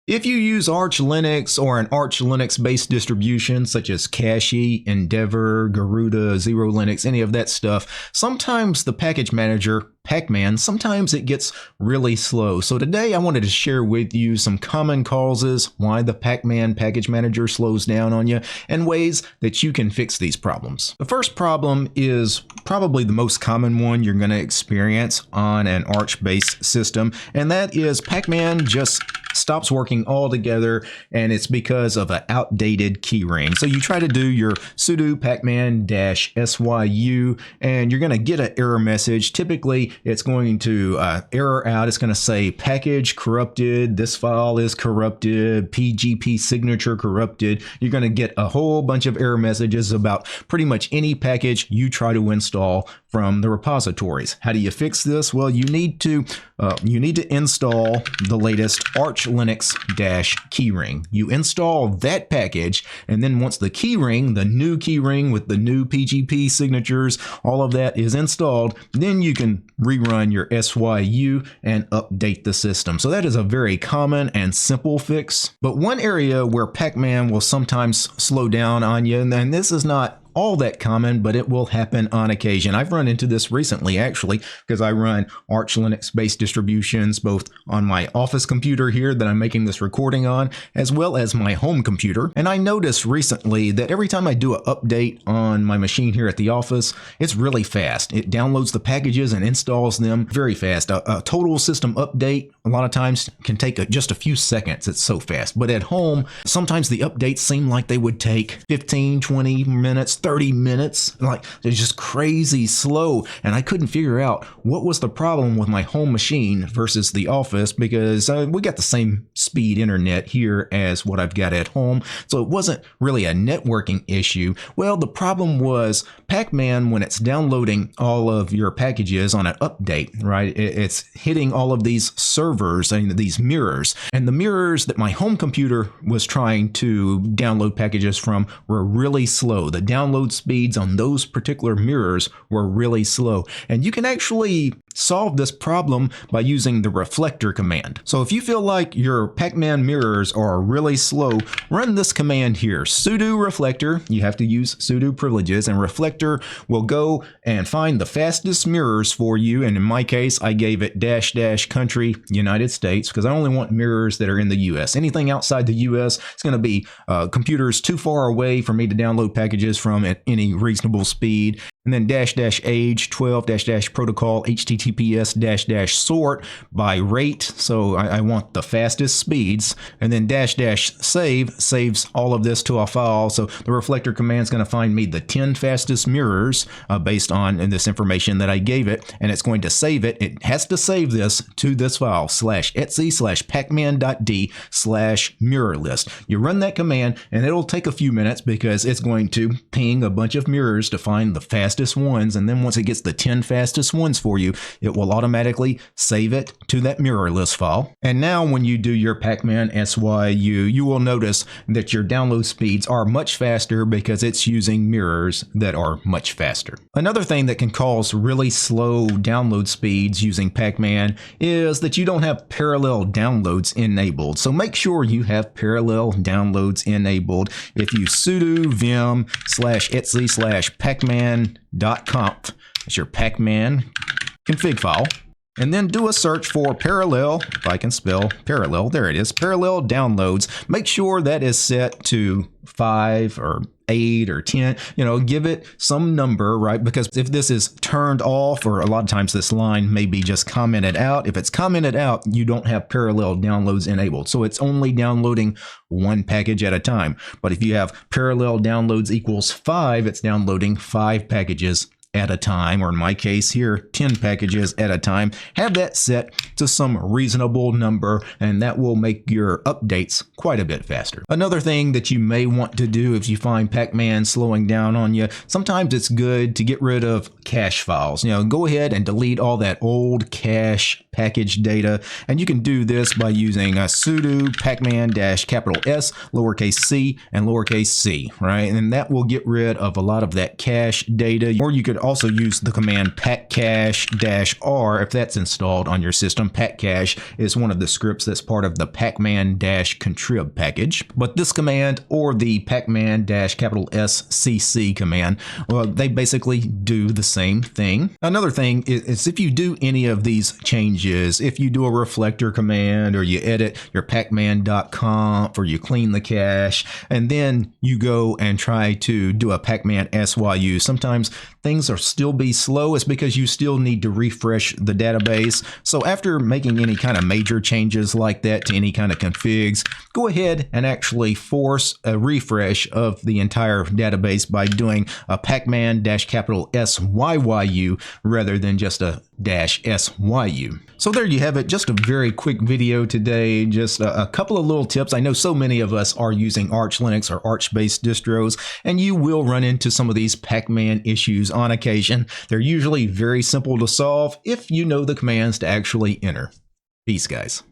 If you use Arch Linux or an Arch Linux based distribution such as Cashy, Endeavor, Garuda, Zero Linux, any of that stuff, sometimes the package manager, Pacman, sometimes it gets really slow. So today I wanted to share with you some common causes why the Pacman package manager slows down on you and ways that you can fix these problems. The first problem is probably the most common one you're going to experience on an Arch based system, and that is Pacman just stops working altogether, and it's because of an outdated keyring. So you try to do your sudo pacman-syu and you're going to get an error message. Typically it's going to error out. It's going to say package corrupted, this file is corrupted, PGP signature corrupted. You're going to get a whole bunch of error messages about pretty much any package you try to install from the repositories. How do you fix this? Well, you need to install the latest Arch Linux-keyring. You install that package, and then once the keyring, the new keyring with the new PGP signatures, all of that is installed, then you can rerun your SYU and update the system. So that is a very common and simple fix. But one area where Pacman will sometimes slow down on you, and this is not all that common, but it will happen on occasion. I've run into this recently, actually, because I run Arch Linux based distributions both on my office computer here that I'm making this recording on, as well as my home computer. And I noticed recently that every time I do an update on my machine here at the office, it's really fast. It downloads the packages and installs them very fast. A total system update a lot of times can take just a few seconds. It's so fast. But at home, sometimes the updates seem like they would take 15, 20 minutes, 30 minutes. Like, they're just crazy slow. And I couldn't figure out what was the problem with my home machine versus the office, because we got the same speed internet here as what I've got at home. So it wasn't really a networking issue. Well, the problem was Pacman, when it's downloading all of your packages on an update, right? It's hitting all of these servers and these mirrors. And the mirrors that my home computer was trying to download packages from were really slow. The download speeds on those particular mirrors were really slow. And you can actually solve this problem by using the reflector command. So if you feel like your Pacman mirrors are really slow, run this command here, sudo reflector. You have to use sudo privileges, and reflector will go and find the fastest mirrors for you. And in my case, I gave it -- country United States, because I only want mirrors that are in the US. Anything outside the US, it's going to be computers too far away for me to download packages from at any reasonable speed. And then -- age 12 - protocol https -- sort by rate. So I want the fastest speeds. And then -- save saves all of this to a file. So the reflector command is going to find me the 10 fastest mirrors based on this information that I gave it. And it's going to save it. It has to save this to this file /etc/pacman.d/mirror_list. You run that command and it'll take a few minutes because it's going to ping a bunch of mirrors to find the fastest ones, and then once it gets the 10 fastest ones for you, it will automatically save it to that mirror list file. And now when you do your Pacman SYU, you will notice that your download speeds are much faster because it's using mirrors that are much faster. Another thing that can cause really slow download speeds using Pacman is that you don't have parallel downloads enabled. So make sure you have parallel downloads enabled. If you sudo vim /etc/pacman.conf, it's your Pacman config file, and then do a search for parallel, if I can spell parallel, there it is, parallel downloads. Make sure that is set to 5 or 8 or 10, give it some number, right? Because if this is turned off, or a lot of times this line may be just commented out, if it's commented out, you don't have parallel downloads enabled. So it's only downloading one package at a time. But if you have parallel downloads equals 5, it's downloading 5 packages at a time, or in my case here, 10 packages at a time. Have that set to some reasonable number, and that will make your updates quite a bit faster. Another thing that you may want to do if you find Pacman slowing down on you, sometimes it's good to get rid of cache files. Go ahead and delete all that old cache package data, and you can do this by using a sudo pacman -S lowercase c and lowercase c, right? And that will get rid of a lot of that cache data. Or you could also use the command paccache-r if that's installed on your system. Paccache is one of the scripts that's part of the pacman-contrib package. But this command or the pacman-SCC command, well, they basically do the same thing. Another thing is if you do any of these changes, if you do a reflector command or you edit your pacman.conf or you clean the cache and then you go and try to do a pacman SYU, sometimes things are still be slow. It's because you still need to refresh the database. So after making any kind of major changes like that to any kind of configs, go ahead and actually force a refresh of the entire database by doing a pacman-SYYU rather than just a -SYU. So there you have it. Just a very quick video today. Just a couple of little tips. I know so many of us are using Arch Linux or Arch-based distros, and you will run into some of these Pacman issues on occasion. They're usually very simple to solve if you know the commands to actually enter. Peace, guys.